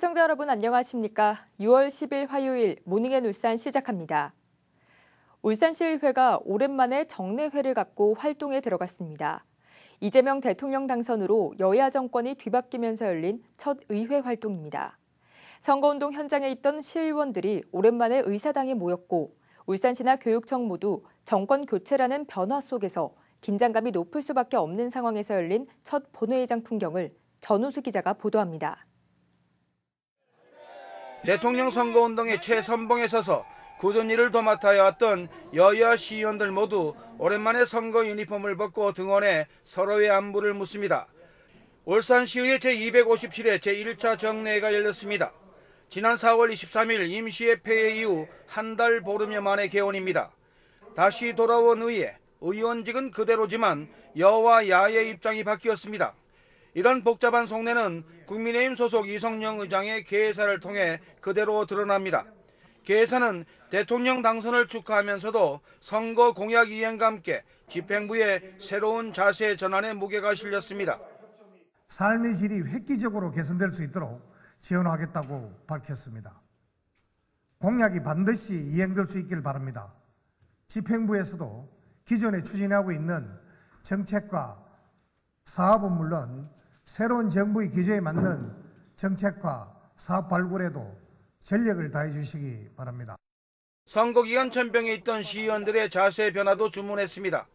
시청자 여러분 안녕하십니까? 6월 10일 화요일 모닝앤 울산 시작합니다. 울산시의회가 오랜만에 정례회를 갖고 활동에 들어갔습니다. 이재명 대통령 당선으로 여야 정권이 뒤바뀌면서 열린 첫 의회 활동입니다. 선거운동 현장에 있던 시의원들이 오랜만에 의사당에 모였고 울산시나 교육청 모두 정권 교체라는 변화 속에서 긴장감이 높을 수밖에 없는 상황에서 열린 첫 본회의장 풍경을 전우수 기자가 보도합니다. 대통령 선거운동의 최선봉에 서서 굳은 일을 도맡아야 왔던 여야 시의원들 모두 오랜만에 선거 유니폼을 벗고 등원해 서로의 안부를 묻습니다. 울산시의회 제257회 제1차 정례회가 열렸습니다. 지난 4월 23일 임시회 폐회 이후 한 달 보름여 만에 개원입니다. 다시 돌아온 의회, 의원직은 그대로지만 여와 야의 입장이 바뀌었습니다. 이런 복잡한 속내는 국민의힘 소속 이성영 의장의 개회사를 통해 그대로 드러납니다. 개회사는 대통령 당선을 축하하면서도 선거 공약 이행과 함께 집행부의 새로운 자세 전환에 무게가 실렸습니다. 삶의 질이 획기적으로 개선될 수 있도록 지원하겠다고 밝혔습니다. 공약이 반드시 이행될 수 있길 바랍니다. 집행부에서도 기존에 추진하고 있는 정책과 사업은 물론 새로운 정부의 기조에 맞는 정책과 사업 발굴에도 전력을 다해 주시기 바랍니다. 선거기간 전병에 있던 시의원들의 자세 변화도 주문했습니다.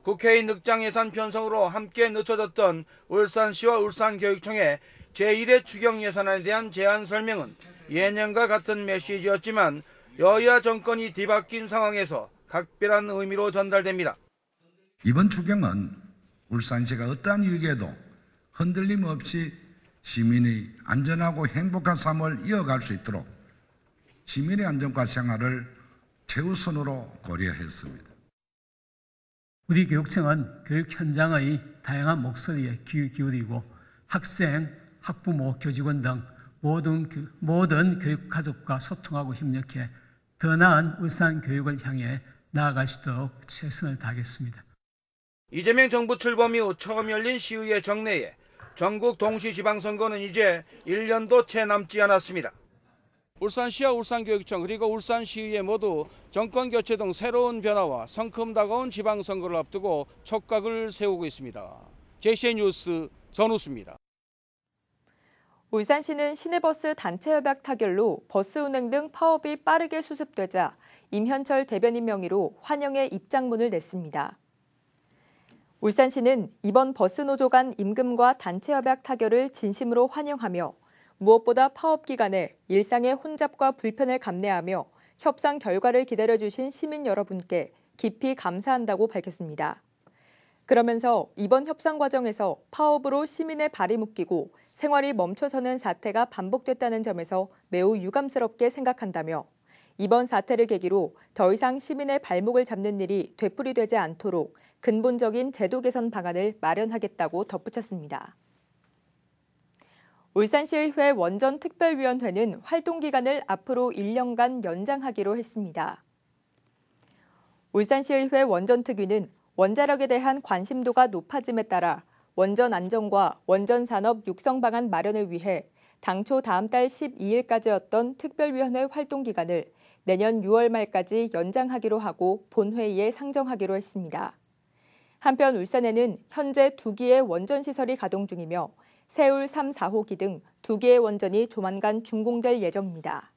국회의 늑장 예산 편성으로 함께 늦춰졌던 울산시와 울산교육청의 제1회 추경 예산안에 대한 제안 설명은 예년과 같은 메시지였지만 여야 정권이 뒤바뀐 상황에서 각별한 의미로 전달됩니다. 이번 추경은 울산시가 어떠한 위기에도 흔들림 없이 시민의 안전하고 행복한 삶을 이어갈 수 있도록 시민의 안전과 생활을 최우선으로 고려했습니다. 우리 교육청은 교육 현장의 다양한 목소리에 귀 기울이고 학생, 학부모, 교직원 등 모든 교육 가족과 소통하고 협력해 더 나은 울산 교육을 향해 나아갈 수 있도록 최선을 다하겠습니다. 이재명 정부 출범 이후 처음 열린 시의회 정례에 전국 동시지방선거는 이제 1년도 채 남지 않았습니다. 울산시와 울산교육청 그리고 울산시의회 모두 정권교체 등 새로운 변화와 성큼 다가온 지방선거를 앞두고 촉각을 세우고 있습니다. JCN 뉴스 전우수입니다. 울산시는 시내버스 단체협약 타결로 버스 운행 등 파업이 빠르게 수습되자 임현철 대변인 명의로 환영의 입장문을 냈습니다. 울산시는 이번 버스노조 간 임금과 단체협약 타결을 진심으로 환영하며 무엇보다 파업 기간에 일상의 혼잡과 불편을 감내하며 협상 결과를 기다려주신 시민 여러분께 깊이 감사한다고 밝혔습니다. 그러면서 이번 협상 과정에서 파업으로 시민의 발이 묶이고 생활이 멈춰서는 사태가 반복됐다는 점에서 매우 유감스럽게 생각한다며 이번 사태를 계기로 더 이상 시민의 발목을 잡는 일이 되풀이되지 않도록 근본적인 제도 개선 방안을 마련하겠다고 덧붙였습니다. 울산시의회 원전특별위원회는 활동기간을 앞으로 1년간 연장하기로 했습니다. 울산시의회 원전특위는 원자력에 대한 관심도가 높아짐에 따라 원전 안정과 원전 산업 육성 방안 마련을 위해 당초 다음 달 12일까지였던 특별위원회 활동기간을 내년 6월 말까지 연장하기로 하고 본회의에 상정하기로 했습니다. 한편 울산에는 현재 2기의 원전시설이 가동 중이며 세울 3, 4호기 등 2개의 원전이 조만간 준공될 예정입니다.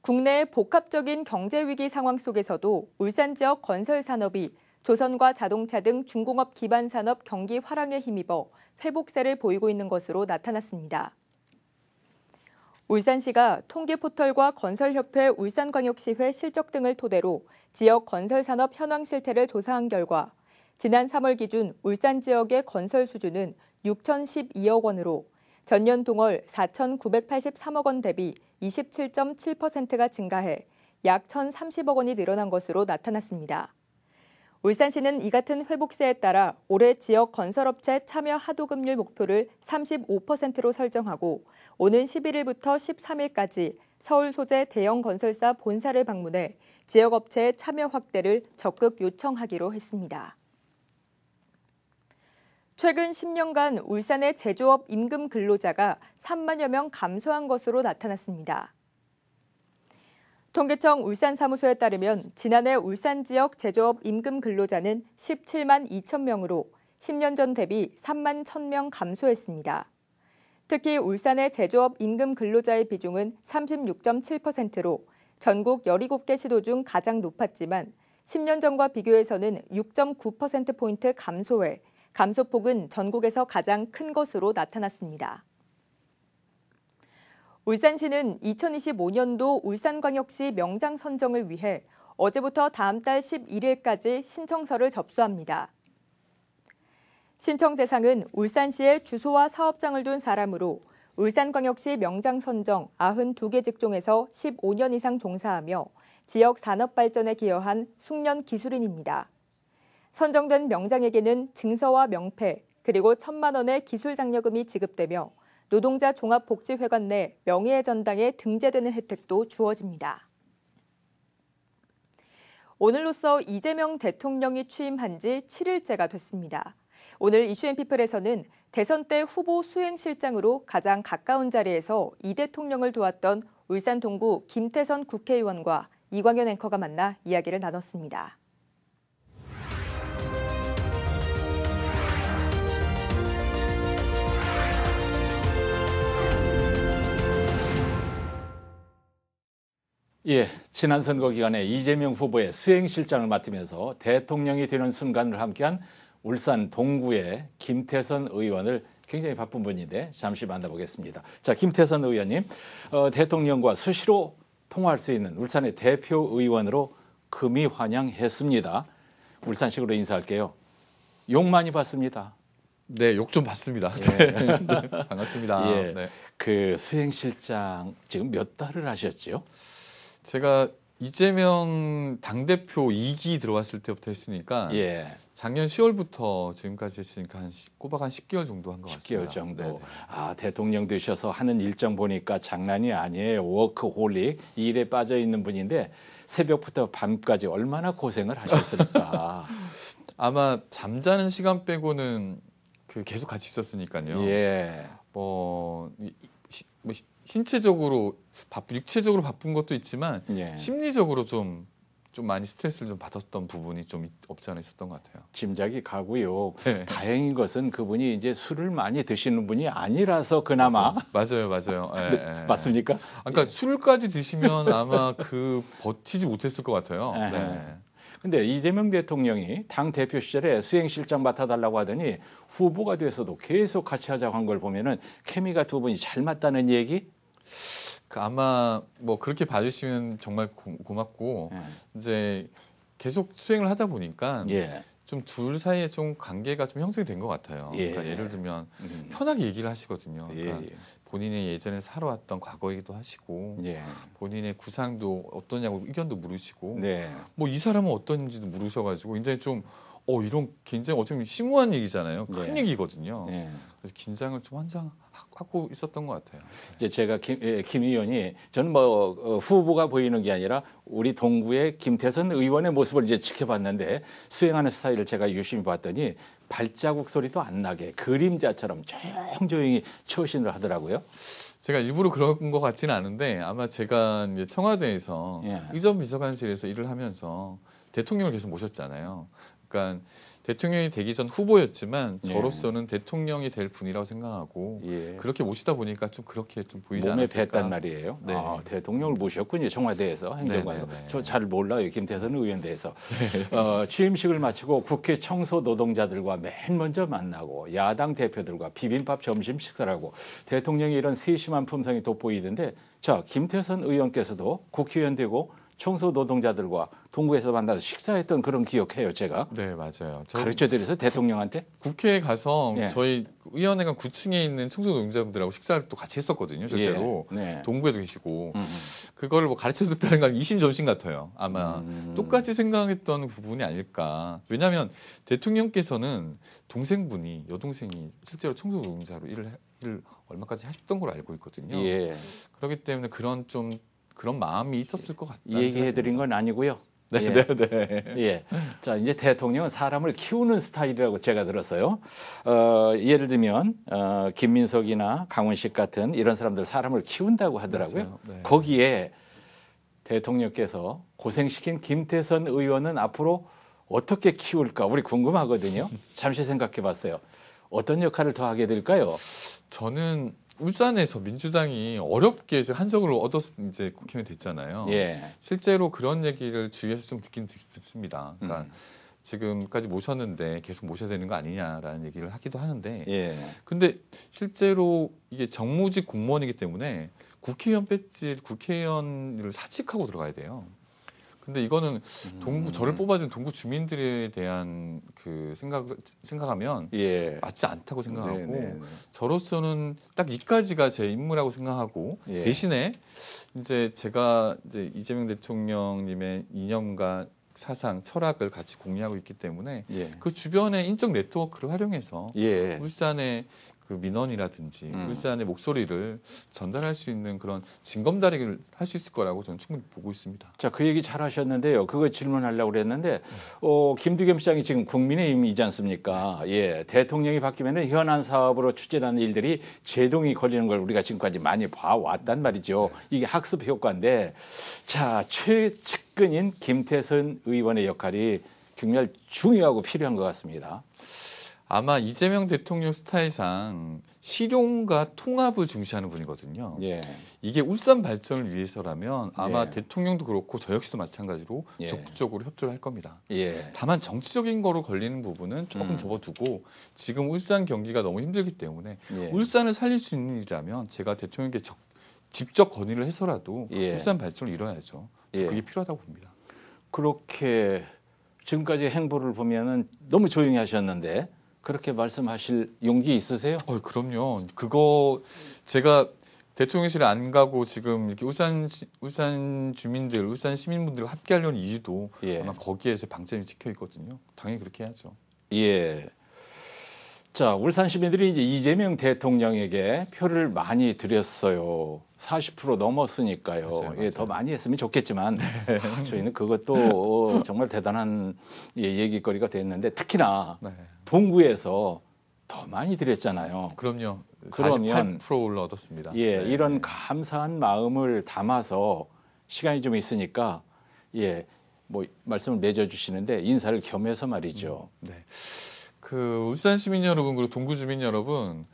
국내의 복합적인 경제위기 상황 속에서도 울산 지역 건설 산업이 조선과 자동차 등 중공업 기반 산업 경기 활황에 힘입어 회복세를 보이고 있는 것으로 나타났습니다. 울산시가 통계포털과 건설협회 울산광역시회 실적 등을 토대로 지역 건설산업 현황 실태를 조사한 결과 지난 3월 기준 울산 지역의 건설 수주는 6,012억 원으로 전년 동월 4,983억 원 대비 27.7%가 증가해 약 1,030억 원이 늘어난 것으로 나타났습니다. 울산시는 이 같은 회복세에 따라 올해 지역 건설업체 참여 하도급률 목표를 35%로 설정하고 오는 11일부터 13일까지 서울 소재 대형 건설사 본사를 방문해 지역업체의 참여 확대를 적극 요청하기로 했습니다. 최근 10년간 울산의 제조업 임금 근로자가 3만여 명 감소한 것으로 나타났습니다. 통계청 울산사무소에 따르면 지난해 울산 지역 제조업 임금 근로자는 17만 2천 명으로 10년 전 대비 3만 1,000명 감소했습니다. 특히 울산의 제조업 임금 근로자의 비중은 36.7%로 전국 17개 시도 중 가장 높았지만 10년 전과 비교해서는 6.9%포인트 감소해 감소폭은 전국에서 가장 큰 것으로 나타났습니다. 울산시는 2025년도 울산광역시 명장 선정을 위해 어제부터 다음 달 11일까지 신청서를 접수합니다. 신청 대상은 울산시에 주소와 사업장을 둔 사람으로 울산광역시 명장 선정 92개 직종에서 15년 이상 종사하며 지역 산업 발전에 기여한 숙련 기술인입니다. 선정된 명장에게는 증서와 명패, 그리고 1,000만 원의 기술 장려금이 지급되며 노동자 종합복지회관 내 명예의 전당에 등재되는 혜택도 주어집니다. 오늘로써 이재명 대통령이 취임한 지 7일째가 됐습니다. 오늘 이슈앤피플에서는 대선 때 후보 수행실장으로 가장 가까운 자리에서 이 대통령을 도왔던 울산 동구 김태선 국회의원과 이광현 앵커가 만나 이야기를 나눴습니다. 예, 지난 선거 기간에 이재명 후보의 수행실장을 맡으면서 대통령이 되는 순간을 함께한 울산 동구의 김태선 의원을 굉장히 바쁜 분인데 잠시 만나보겠습니다. 자, 김태선 의원님, 대통령과 수시로 통화할 수 있는 울산의 대표 의원으로 금이 환영했습니다. 울산식으로 인사할게요. 욕 많이 받습니다. 네, 욕 좀 받습니다. 네. 네, 반갑습니다. 예, 네. 그 수행실장 지금 몇 달을 하셨죠? 제가 이재명 당대표 2기 들어왔을 때부터 했으니까 예. 작년 10월부터 지금까지 했으니까 꼬박 한 10개월 정도 한 것 같습니다. 10개월 정도. 네네. 아, 대통령 되셔서 하는 일정 보니까 장난이 아니에요. 워크홀릭, 일에 빠져 있는 분인데 새벽부터 밤까지 얼마나 고생을 하셨을까. 아마 잠자는 시간 빼고는 계속 같이 있었으니까요. 예. 신체적으로 육체적으로 바쁜 것도 있지만 예. 심리적으로 좀 많이 스트레스를 좀 받았던 부분이 좀 없지 않아 있었던 것 같아요. 짐작이 가고요. 네. 다행인 것은 그분이 이제 술을 많이 드시는 분이 아니라서 그나마 맞아요. 네, 네, 맞습니까? 그러니까 술까지 드시면 아마 버티지 못했을 것 같아요. 네. 네. 근데 이재명 대통령이 당 대표 시절에 수행실장 맡아달라고 하더니 후보가 돼서도 계속 같이 하자고 한 걸 보면은 케미가 두 분이 잘 맞다는 얘기? 아마 그렇게 봐주시면 정말 고맙고 이제 계속 수행을 하다 보니까 예. 좀 둘 사이에 좀 관계가 좀 형성이 된 것 같아요. 예. 그러니까 예를 들면 편하게 얘기를 하시거든요. 그러니까 예. 본인이 예전에 살아왔던 과거 얘기도 하시고 예. 본인의 구상도 어떠냐고 의견도 물으시고 네. 이 사람은 어떤지도 물으셔가지고 굉장히 좀 이런 굉장히 어떻게 보면 심오한 얘기잖아요. 큰 네. 얘기거든요. 네. 그래서 긴장을 좀 환장하고 있었던 것 같아요. 이제 제가 김 의원이 저는 후보가 보이는 게 아니라 우리 동구의 김태선 의원의 모습을 이제 지켜봤는데 수행하는 스타일을 제가 유심히 봤더니 발자국 소리도 안 나게 그림자처럼 조용히 처신을 하더라고요. 제가 일부러 그런 것 같지는 않은데 아마 제가 이제 청와대에서 예. 의전비서관실에서 일을 하면서 대통령을 계속 모셨잖아요. 그러니까 대통령이 되기 전 후보였지만 저로서는 대통령이 될 분이라고 생각하고 예. 그렇게 모시다 보니까 좀 그렇게 좀 보이지 몸에 않았을까. 뱄단 말이에요. 네. 아, 대통령을 모셨군요. 청와대에서 행정관으로. 네. 저 잘 몰라요. 김태선 의원 대해서. 취임식을 마치고 국회 청소 노동자들과 맨 먼저 만나고 야당 대표들과 비빔밥 점심 식사를 하고 대통령이 이런 세심한 품성이 돋보이던데 자, 김태선 의원께서도 국회의원 되고 청소 노동자들과 동구에서 만나서 식사했던 그런 기억해요, 제가. 네, 맞아요. 가르쳐드려서 대통령한테? 국회에 가서 예. 저희 의원회관 9층에 있는 청소 노동자분들하고 식사를 또 같이 했었거든요, 실제로. 예. 네. 동구에도 계시고. 그걸 가르쳐줬다는 건 이심점심 같아요. 아마 똑같이 생각했던 부분이 아닐까. 왜냐하면 대통령께서는 동생분이 여동생이 실제로 청소 노동자로 일을 얼마까지 하셨던 걸로 알고 있거든요. 예. 그렇기 때문에 그런 마음이 있었을 것 같다. 얘기해드린 건 아니고요. 네, 예. 네, 네. 예. 자, 이제 대통령은 사람을 키우는 스타일이라고 제가 들었어요. 예를 들면 김민석이나 강훈식 같은 이런 사람들 사람을 키운다고 하더라고요. 맞아요. 네. 거기에 대통령께서 고생시킨 김태선 의원은 앞으로 어떻게 키울까 우리 궁금하거든요. 잠시 생각해 봤어요. 어떤 역할을 더 하게 될까요? 저는 울산에서 민주당이 어렵게 이제 한석을 얻어서 이제 국회의원이 됐잖아요. 예. 실제로 실제로 그런 얘기를 주위에서 좀 듣습니다. 그러니까 지금까지 모셨는데 계속 모셔야 되는 거 아니냐라는 얘기를 하기도 하는데, 예. 근데 실제로 이게 정무직 공무원이기 때문에 국회의원 배지, 국회의원을 사직하고 들어가야 돼요. 근데 이거는 저를 뽑아준 동구 주민들에 대한 그 생각하면 예. 맞지 않다고 생각하고, 네, 네, 네. 저로서는 딱 이까지가 제 임무라고 생각하고, 예. 대신에 이제 제가 이제 이재명 대통령님의 이념과 사상, 철학을 같이 공유하고 있기 때문에 예. 그 주변의 인적 네트워크를 활용해서 예. 울산의 그 민원이라든지 울산의 목소리를 전달할 수 있는 그런 징검다리를 할 수 있을 거라고 저는 충분히 보고 있습니다. 자, 그 얘기 잘 하셨는데요. 그거 질문하려고 그랬는데, 김두겸 시장이 지금 국민의힘이지 않습니까? 예. 대통령이 바뀌면 현안 사업으로 추진하는 일들이 제동이 걸리는 걸 우리가 지금까지 많이 봐왔단 말이죠. 이게 학습 효과인데, 자, 최측근인 김태선 의원의 역할이 정말 중요하고 필요한 것 같습니다. 아마 이재명 대통령 스타일상 실용과 통합을 중시하는 분이거든요. 예. 이게 울산 발전을 위해서라면 아마 예. 대통령도 그렇고 저 역시도 마찬가지로 예. 적극적으로 협조를 할 겁니다. 예. 다만 정치적인 거로 걸리는 부분은 조금 접어두고 지금 울산 경기가 너무 힘들기 때문에 예. 울산을 살릴 수 있는 일이라면 제가 대통령께 직접 건의를 해서라도 예. 울산 발전을 이뤄야죠. 예. 그게 필요하다고 봅니다. 그렇게 지금까지 행보를 보면은 너무 조용히 하셨는데 그렇게 말씀하실 용기 있으세요? 그럼요. 그거 제가 대통령실에 안 가고 지금 이렇게 울산 주민들, 울산 시민분들과 함께하려는 이유도 예. 아마 거기에서 방점이 찍혀 있거든요. 당연히 그렇게 해야죠. 예. 자, 울산 시민들이 이제 이재명 대통령에게 표를 많이 드렸어요. 40% 넘었으니까요. 맞아요, 예, 더 많이 했으면 좋겠지만 저희는 그것도 정말 대단한 얘기거리가 됐는데 특히나 네. 동구에서 더 많이 드렸잖아요. 그럼요. 그러면 48%를 얻었습니다. 예, 네. 이런 감사한 마음을 담아서 시간이 좀 있으니까 예, 뭐 말씀을 맺어주시는데 인사를 겸해서 말이죠. 네. 그 울산 시민 여러분 그리고 동구 주민 여러분,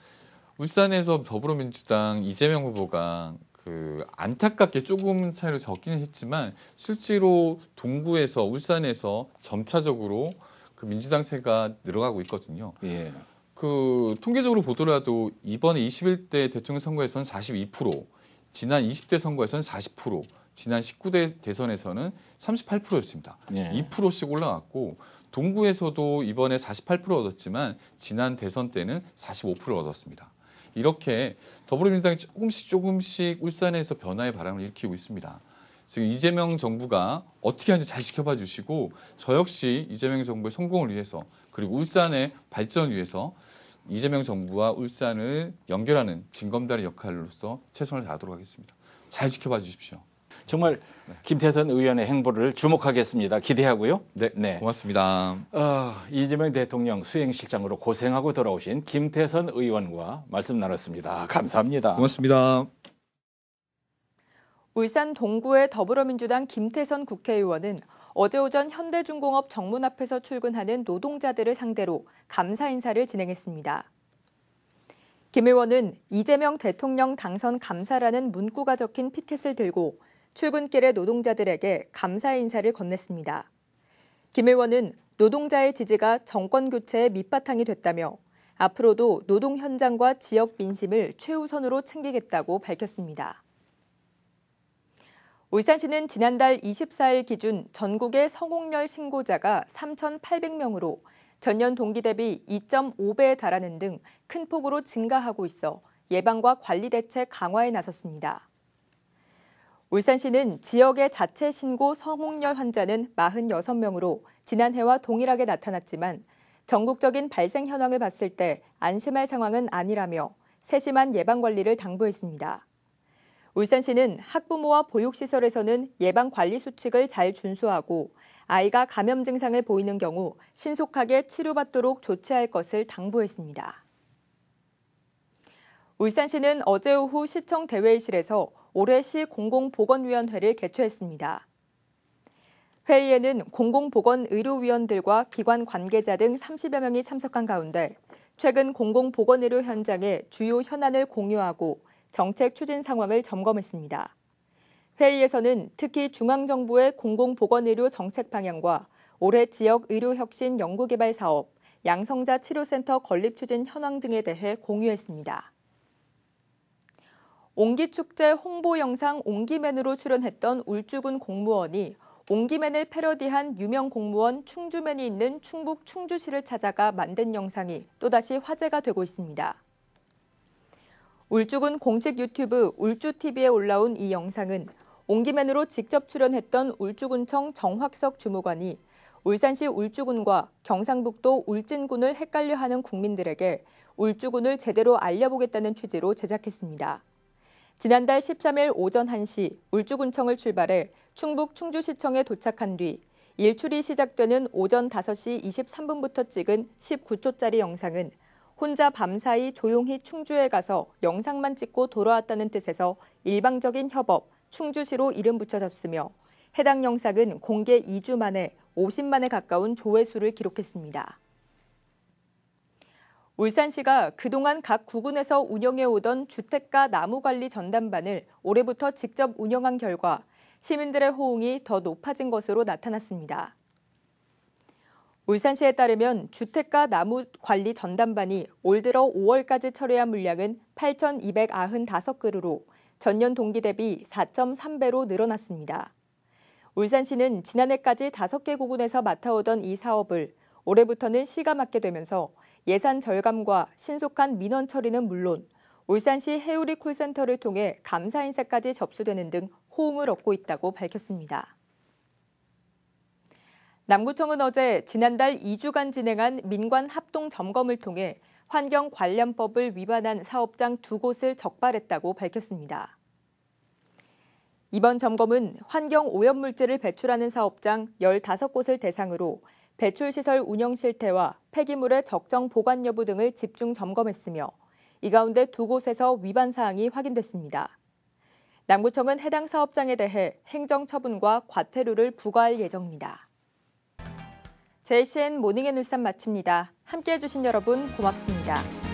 울산에서 더불어민주당 이재명 후보가 그 안타깝게 조금 차이를 적기는 했지만 실제로 동구에서 울산에서 점차적으로 그 민주당 세가 늘어가고 있거든요. 예. 그 통계적으로 보더라도 이번에 21대 대통령 선거에서는 42%, 지난 20대 선거에서는 40%, 지난 19대 대선에서는 38%였습니다. 예. 2%씩 올라갔고 동구에서도 이번에 48% 얻었지만 지난 대선 때는 45% 얻었습니다. 이렇게 더불어민주당이 조금씩 울산에서 변화의 바람을 일으키고 있습니다. 지금 이재명 정부가 어떻게 하는지 잘 지켜봐 주시고 저 역시 이재명 정부의 성공을 위해서 그리고 울산의 발전을 위해서 이재명 정부와 울산을 연결하는 징검다리 역할로서 최선을 다하도록 하겠습니다. 잘 지켜봐 주십시오. 정말 김태선 의원의 행보를 주목하겠습니다. 기대하고요. 네. 고맙습니다. 이재명 대통령 수행실장으로 고생하고 돌아오신 김태선 의원과 말씀 나눴습니다. 감사합니다. 고맙습니다. 울산 동구의 더불어민주당 김태선 국회의원은 어제 오전 현대중공업 정문 앞에서 출근하는 노동자들을 상대로 감사 인사를 진행했습니다. 김 의원은 이재명 대통령 당선 감사라는 문구가 적힌 피켓을 들고 출근길의 노동자들에게 감사 인사를 건넸습니다. 김 의원은 노동자의 지지가 정권 교체의 밑바탕이 됐다며 앞으로도 노동 현장과 지역 민심을 최우선으로 챙기겠다고 밝혔습니다. 울산시는 지난달 24일 기준 전국의 성홍열 신고자가 3,800명으로 전년 동기 대비 2.5배에 달하는 등 큰 폭으로 증가하고 있어 예방과 관리 대책 강화에 나섰습니다. 울산시는 지역의 자체 신고 성홍열 환자는 46명으로 지난해와 동일하게 나타났지만 전국적인 발생 현황을 봤을 때 안심할 상황은 아니라며 세심한 예방 관리를 당부했습니다. 울산시는 학부모와 보육시설에서는 예방관리 수칙을 잘 준수하고 아이가 감염 증상을 보이는 경우 신속하게 치료받도록 조치할 것을 당부했습니다. 울산시는 어제 오후 시청 대회의실에서 올해 시 공공보건위원회를 개최했습니다. 회의에는 공공보건의료위원들과 기관 관계자 등 30여 명이 참석한 가운데 최근 공공보건의료 현장의 주요 현안을 공유하고 정책 추진 상황을 점검했습니다. 회의에서는 특히 중앙정부의 공공보건의료 정책 방향과 올해 지역 의료혁신 연구개발 사업, 양성자 치료센터 건립 추진 현황 등에 대해 공유했습니다. 옹기축제 홍보 영상 옹기맨으로 출연했던 울주군 공무원이 옹기맨을 패러디한 유명 공무원 충주맨이 있는 충북 충주시를 찾아가 만든 영상이 또다시 화제가 되고 있습니다. 울주군 공식 유튜브 울주TV에 올라온 이 영상은 옹기맨으로 직접 출연했던 울주군청 정확석 주무관이 울산시 울주군과 경상북도 울진군을 헷갈려하는 국민들에게 울주군을 제대로 알려보겠다는 취지로 제작했습니다. 지난달 13일 오전 1시 울주군청을 출발해 충북 충주시청에 도착한 뒤 일출이 시작되는 오전 5시 23분부터 찍은 19초짜리 영상은 혼자 밤사이 조용히 충주에 가서 영상만 찍고 돌아왔다는 뜻에서 일방적인 협업, 충주시로 이름 붙여졌으며 해당 영상은 공개 2주 만에 50만에 가까운 조회수를 기록했습니다. 울산시가 그동안 각 구군에서 운영해오던 주택가 나무관리 전담반을 올해부터 직접 운영한 결과 시민들의 호응이 더 높아진 것으로 나타났습니다. 울산시에 따르면 주택가 나무관리 전담반이 올 들어 5월까지 철회한 물량은 8,295그루로 전년 동기 대비 4.3배로 늘어났습니다. 울산시는 지난해까지 5개 구군에서 맡아오던 이 사업을 올해부터는 시가 맡게 되면서 예산 절감과 신속한 민원 처리는 물론 울산시 해우리 콜센터를 통해 감사 인사까지 접수되는 등 호응을 얻고 있다고 밝혔습니다. 남구청은 어제 지난달 2주간 진행한 민관 합동 점검을 통해 환경관련법을 위반한 사업장 2곳을 적발했다고 밝혔습니다. 이번 점검은 환경오염물질을 배출하는 사업장 15곳을 대상으로 배출시설 운영 실태와 폐기물의 적정 보관 여부 등을 집중 점검했으며 이 가운데 2곳에서 위반 사항이 확인됐습니다. 남구청은 해당 사업장에 대해 행정처분과 과태료를 부과할 예정입니다. JCN 모닝앤 울산 마칩니다. 함께해 주신 여러분 고맙습니다.